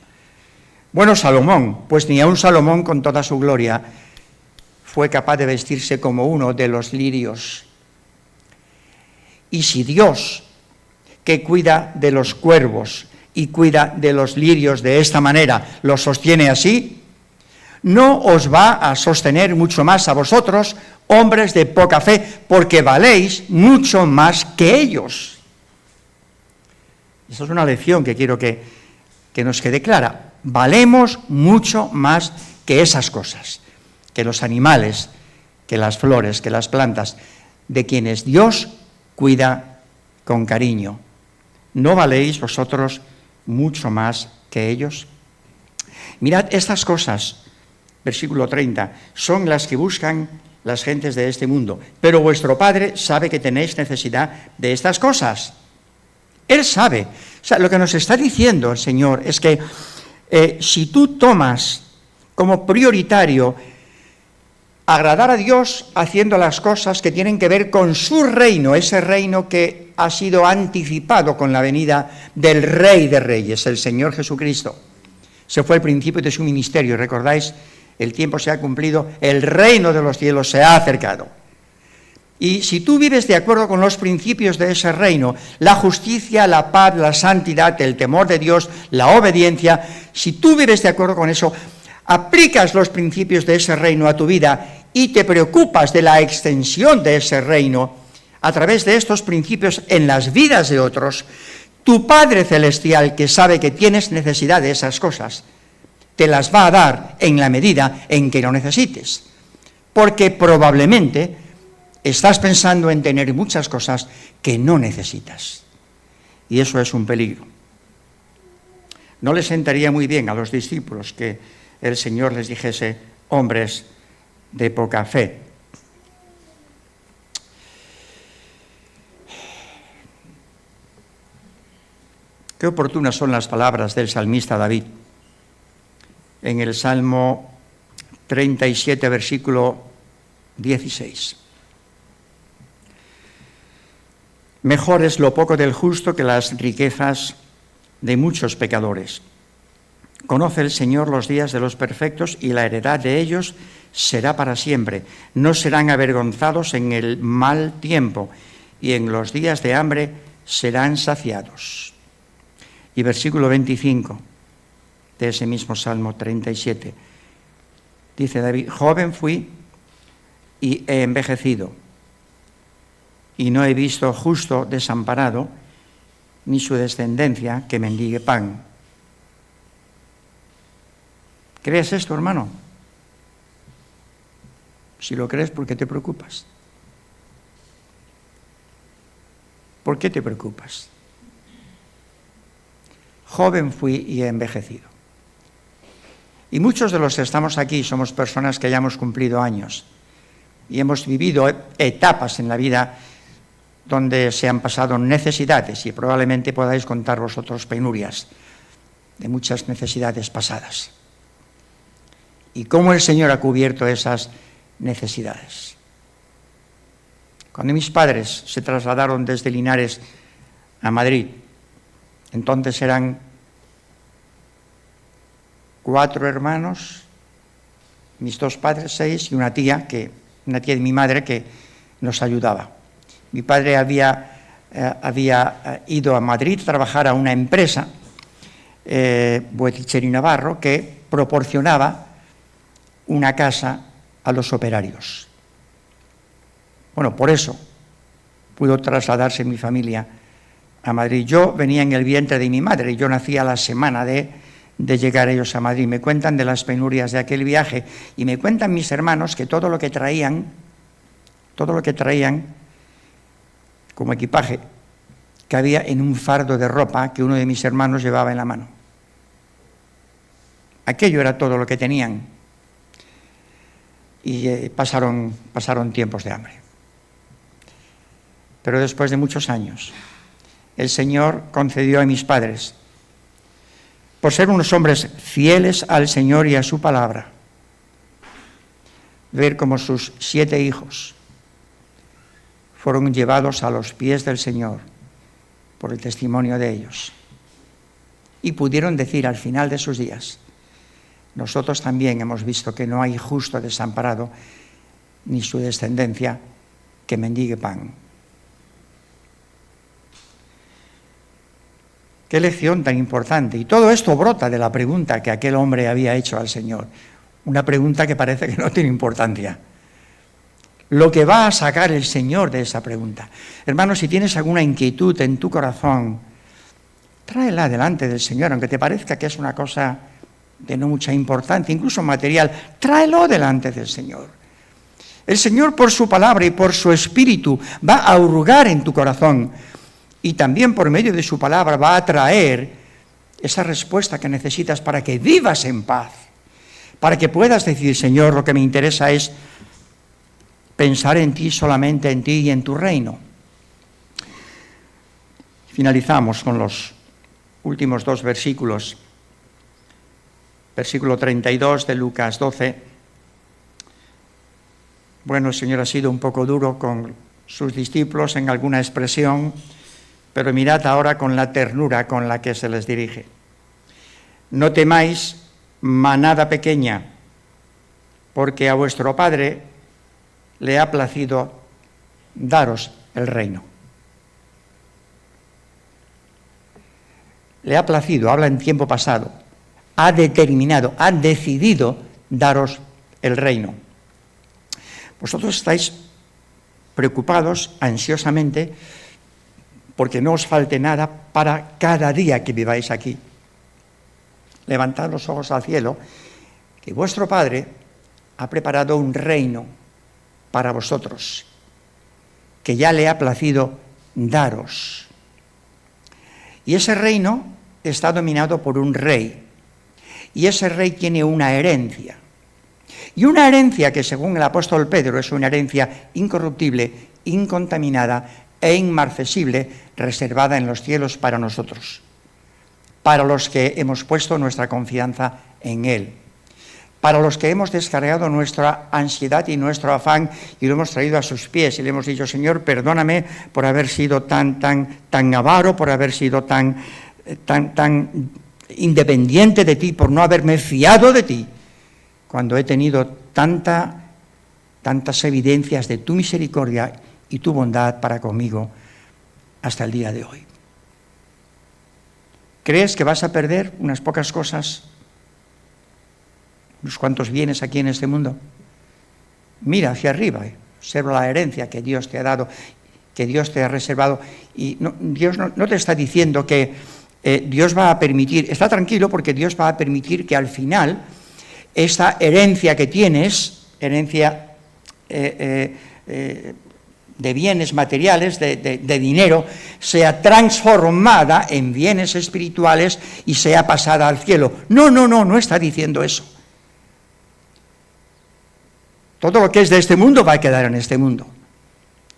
Bueno, Salomón, pues ni aun Salomón con toda su gloria fue capaz de vestirse como uno de los lirios. Y si Dios, que cuida de los cuervos y cuida de los lirios de esta manera, los sostiene así, no os va a sostener mucho más a vosotros, hombres de poca fe, porque valéis mucho más que ellos. Esa es una lección que quiero que nos quede clara. Valemos mucho más que esas cosas, que los animales, que las flores, que las plantas, de quienes Dios cuida con cariño. ¿No valéis vosotros mucho más que ellos? Mirad, estas cosas, versículo 30, son las que buscan las gentes de este mundo, pero vuestro Padre sabe que tenéis necesidad de estas cosas. Él sabe. O sea, lo que nos está diciendo el Señor es que si tú tomas como prioritario agradar a Dios haciendo las cosas que tienen que ver con su reino, ese reino que ha sido anticipado con la venida del Rey de Reyes, el Señor Jesucristo. Ese fue el principio de su ministerio, ¿recordáis? El tiempo se ha cumplido, el reino de los cielos se ha acercado. Y si tú vives de acuerdo con los principios de ese reino, la justicia, la paz, la santidad, el temor de Dios, la obediencia, si tú vives de acuerdo con eso, aplicas los principios de ese reino a tu vida y te preocupas de la extensión de ese reino a través de estos principios en las vidas de otros, tu Padre Celestial, que sabe que tienes necesidad de esas cosas, te las va a dar en la medida en que lo necesites, porque probablemente estás pensando en tener muchas cosas que no necesitas, y eso es un peligro. No les sentaría muy bien a los discípulos que el Señor les dijese hombres de poca fe. Qué oportunas son las palabras del salmista David en el Salmo 37, versículo 16. Mejor es lo poco del justo que las riquezas de muchos pecadores. Conoce el Señor los días de los perfectos y la heredad de ellos será para siempre. No serán avergonzados en el mal tiempo y en los días de hambre serán saciados. Y versículo 25 de ese mismo Salmo 37. Dice David, joven fui y he envejecido, y no he visto justo desamparado, ni su descendencia que mendigue pan. ¿Crees esto, hermano? Si lo crees, ¿por qué te preocupas? ¿Por qué te preocupas? Joven fui y he envejecido. Y muchos de los que estamos aquí somos personas que ya hemos cumplido años y hemos vivido etapas en la vida donde se han pasado necesidades, y probablemente podáis contar vosotros penurias de muchas necesidades pasadas. Y cómo el Señor ha cubierto esas necesidades. Cuando mis padres se trasladaron desde Linares a Madrid, entonces eran 4 hermanos, mis 2 padres, 6, y una tía de mi madre que nos ayudaba. Mi padre había ido a Madrid a trabajar a una empresa, Boeticher y Navarro, que proporcionaba una casa a los operarios. Bueno, por eso pudo trasladarse mi familia a Madrid. Yo venía en el vientre de mi madre, yo nací a la semana de llegar ellos a Madrid. Me cuentan de las penurias de aquel viaje y me cuentan mis hermanos que todo lo que traían como equipaje, cabía en un fardo de ropa que uno de mis hermanos llevaba en la mano. Aquello era todo lo que tenían. Y pasaron tiempos de hambre. Pero después de muchos años, el Señor concedió a mis padres, por ser unos hombres fieles al Señor y a su palabra, ver cómo sus 7 hijos fueron llevados a los pies del Señor por el testimonio de ellos. Y pudieron decir al final de sus días, nosotros también hemos visto que no hay justo desamparado, ni su descendencia que mendigue pan. Qué lección tan importante. Y todo esto brota de la pregunta que aquel hombre había hecho al Señor. Una pregunta que parece que no tiene importancia. Lo que va a sacar el Señor de esa pregunta. Hermano, si tienes alguna inquietud en tu corazón, tráela delante del Señor, aunque te parezca que es una cosa de no mucha importancia, incluso material, tráelo delante del Señor. El Señor, por su palabra y por su espíritu, va a hurgar en tu corazón y también por medio de su palabra va a traer esa respuesta que necesitas para que vivas en paz, para que puedas decir, Señor, lo que me interesa es pensar en ti, solamente en ti y en tu reino. Finalizamos con los últimos 2 versículos. Versículo 32 de Lucas 12. Bueno, el Señor ha sido un poco duro con sus discípulos en alguna expresión, pero mirad ahora con la ternura con la que se les dirige. No temáis, manada pequeña, porque a vuestro Padre le ha placido daros el reino. Le ha placido, habla en tiempo pasado, ha determinado, ha decidido daros el reino. Vosotros estáis preocupados ansiosamente porque no os falte nada para cada día que viváis aquí. Levantad los ojos al cielo, que vuestro Padre ha preparado un reino para vosotros, que ya le ha placido daros. Y ese reino está dominado por un rey, y ese rey tiene una herencia. Y una herencia que, según el apóstol Pedro, es una herencia incorruptible, incontaminada e inmarcesible, reservada en los cielos para nosotros, para los que hemos puesto nuestra confianza en Él, para los que hemos descargado nuestra ansiedad y nuestro afán y lo hemos traído a sus pies y le hemos dicho, Señor, perdóname por haber sido tan avaro, por haber sido tan independiente de ti, por no haberme fiado de ti, cuando he tenido tantas evidencias de tu misericordia y tu bondad para conmigo hasta el día de hoy. ¿Crees que vas a perder unas pocas cosas unos cuantos bienes aquí en este mundo. Mira hacia arriba, observa la herencia que Dios te ha dado, que Dios te ha reservado. Y Dios no te está diciendo que Dios va a permitir, está tranquilo porque Dios va a permitir que al final esta herencia que tienes, herencia de bienes materiales, de dinero, sea transformada en bienes espirituales y sea pasada al cielo. No está diciendo eso. Todo lo que es de este mundo va a quedar en este mundo.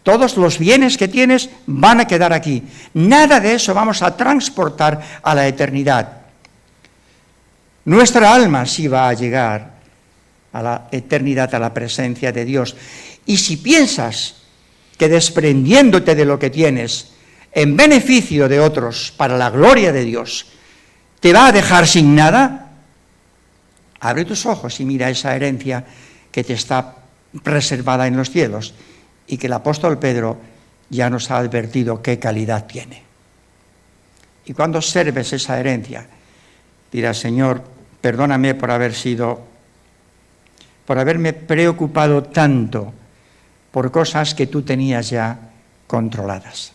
Todos los bienes que tienes van a quedar aquí. Nada de eso vamos a transportar a la eternidad. Nuestra alma sí va a llegar a la eternidad, a la presencia de Dios. Y si piensas que desprendiéndote de lo que tienes, en beneficio de otros, para la gloria de Dios, te va a dejar sin nada, abre tus ojos y mira esa herencia que te está reservada en los cielos y que el apóstol Pedro ya nos ha advertido qué calidad tiene. Y cuando observes esa herencia, dirás: Señor, perdóname por haberme preocupado tanto por cosas que tú tenías ya controladas.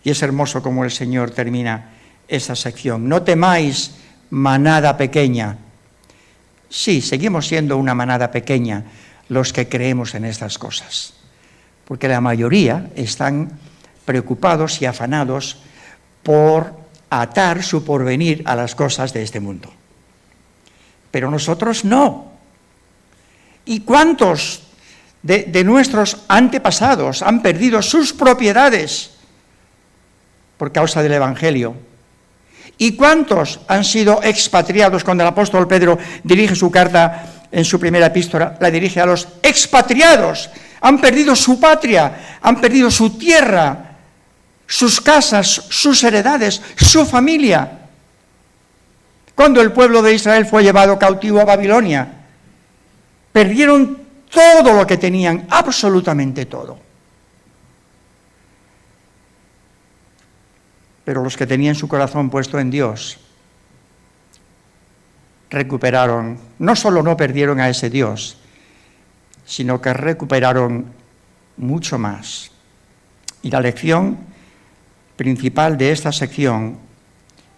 Y es hermoso como el Señor termina esta sección. No temáis, manada pequeña. Sí, seguimos siendo una manada pequeña los que creemos en estas cosas, porque la mayoría están preocupados y afanados por atar su porvenir a las cosas de este mundo. Pero nosotros no. ¿Y cuántos de nuestros antepasados han perdido sus propiedades por causa del Evangelio? ¿Y cuántos han sido expatriados? Cuando el apóstol Pedro dirige su carta en su primera epístola, la dirige a los expatriados. Han perdido su patria, han perdido su tierra, sus casas, sus heredades, su familia. Cuando el pueblo de Israel fue llevado cautivo a Babilonia, perdieron todo lo que tenían, absolutamente todo. Pero los que tenían su corazón puesto en Dios recuperaron, no solo no perdieron a ese Dios, sino que recuperaron mucho más. Y la lección principal de esta sección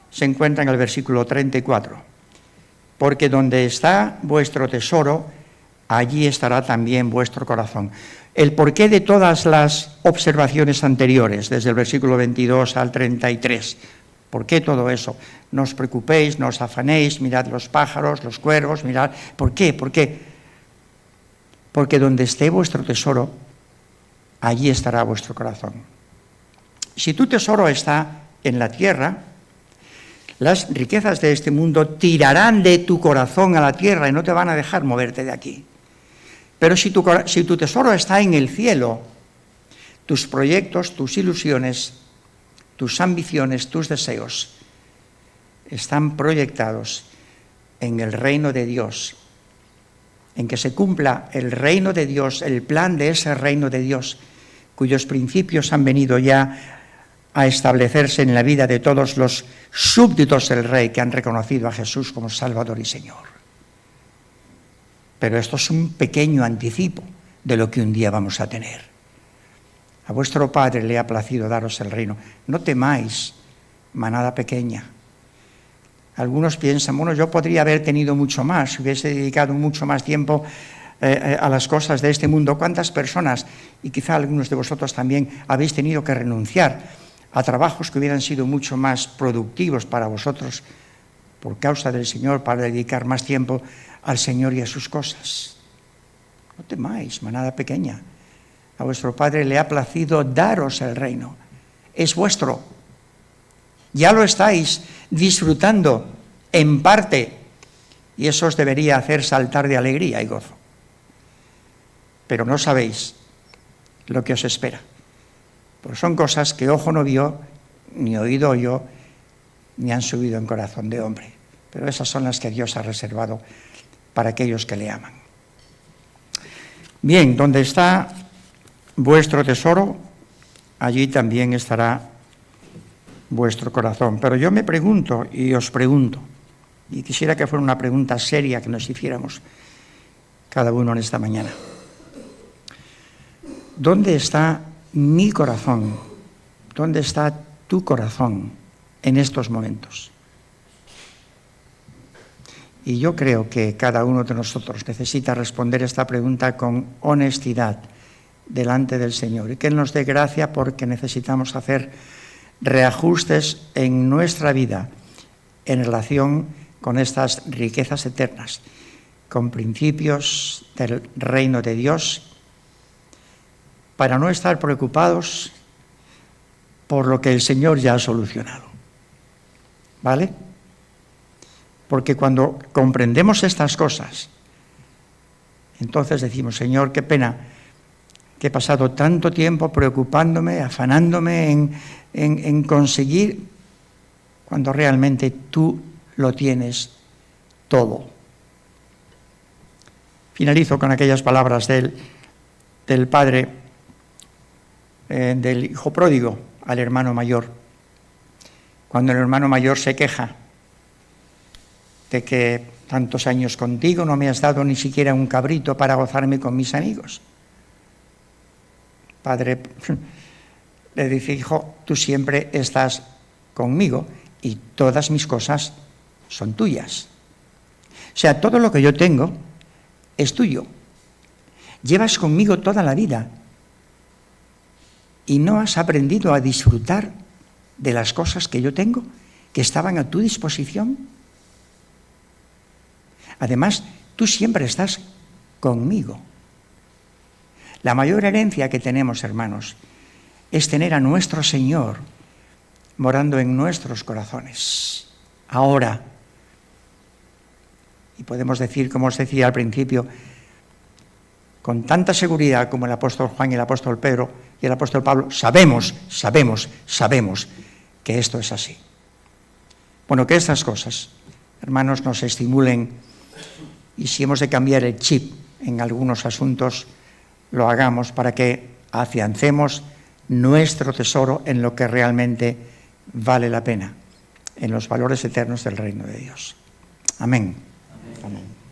se encuentra en el versículo 34. Porque donde está vuestro tesoro, allí estará también vuestro corazón. El porqué de todas las observaciones anteriores, desde el versículo 22 al 33. ¿Por qué todo eso? No os preocupéis, no os afanéis, mirad los pájaros, los cuervos, mirad. ¿Por qué? ¿Por qué? Porque donde esté vuestro tesoro, allí estará vuestro corazón. Si tu tesoro está en la tierra, las riquezas de este mundo tirarán de tu corazón a la tierra y no te van a dejar moverte de aquí. Pero si tu tesoro está en el cielo, tus proyectos, tus ilusiones, tus ambiciones, tus deseos están proyectados en el reino de Dios, en que se cumpla el reino de Dios, el plan de ese reino de Dios, cuyos principios han venido ya a establecerse en la vida de todos los súbditos del Rey que han reconocido a Jesús como Salvador y Señor. Pero esto es un pequeño anticipo de lo que un día vamos a tener. A vuestro Padre le ha placido daros el reino. No temáis, manada pequeña. Algunos piensan, bueno, yo podría haber tenido mucho más, si hubiese dedicado mucho más tiempo a las cosas de este mundo. ¿Cuántas personas, y quizá algunos de vosotros también, habéis tenido que renunciar a trabajos que hubieran sido mucho más productivos para vosotros por causa del Señor, para dedicar más tiempo al Señor y a sus cosas? No temáis, manada pequeña. A vuestro Padre le ha placido daros el reino. Es vuestro. Ya lo estáis disfrutando en parte y eso os debería hacer saltar de alegría y gozo. Pero no sabéis lo que os espera. Pues son cosas que ojo no vio, ni oído oyó, ni han subido en corazón de hombre. Pero esas son las que Dios ha reservado para aquellos que le aman. Bien, donde está vuestro tesoro, allí también estará vuestro corazón. Pero yo me pregunto y os pregunto, Y quisiera que fuera una pregunta seria que nos hiciéramos cada uno en esta mañana. ¿Dónde está mi corazón? ¿Dónde está tu corazón en estos momentos? Y yo creo que cada uno de nosotros necesita responder esta pregunta con honestidad delante del Señor, y que Él nos dé gracia, porque necesitamos hacer reajustes en nuestra vida en relación con estas riquezas eternas, con principios del reino de Dios, para no estar preocupados por lo que el Señor ya ha solucionado. ¿Vale? Porque cuando comprendemos estas cosas, entonces decimos: Señor, qué pena que he pasado tanto tiempo preocupándome, afanándome en conseguir, cuando realmente tú lo tienes todo. Finalizo con aquellas palabras del padre, del hijo pródigo al hermano mayor. Cuando el hermano mayor se queja de que tantos años contigo no me has dado ni siquiera un cabrito para gozarme con mis amigos. Padre le dice: hijo, tú siempre estás conmigo y todas mis cosas son tuyas. O sea, todo lo que yo tengo es tuyo. Llevas conmigo toda la vida y no has aprendido a disfrutar de las cosas que yo tengo, que estaban a tu disposición. Además, tú siempre estás conmigo. La mayor herencia que tenemos, hermanos, es tener a nuestro Señor morando en nuestros corazones. Ahora, y podemos decir, como os decía al principio, con tanta seguridad como el apóstol Juan y el apóstol Pedro y el apóstol Pablo, sabemos que esto es así. Bueno, que estas cosas, hermanos, nos estimulen, y si hemos de cambiar el chip en algunos asuntos, lo hagamos, para que afiancemos nuestro tesoro en lo que realmente vale la pena, en los valores eternos del reino de Dios. Amén. Amén.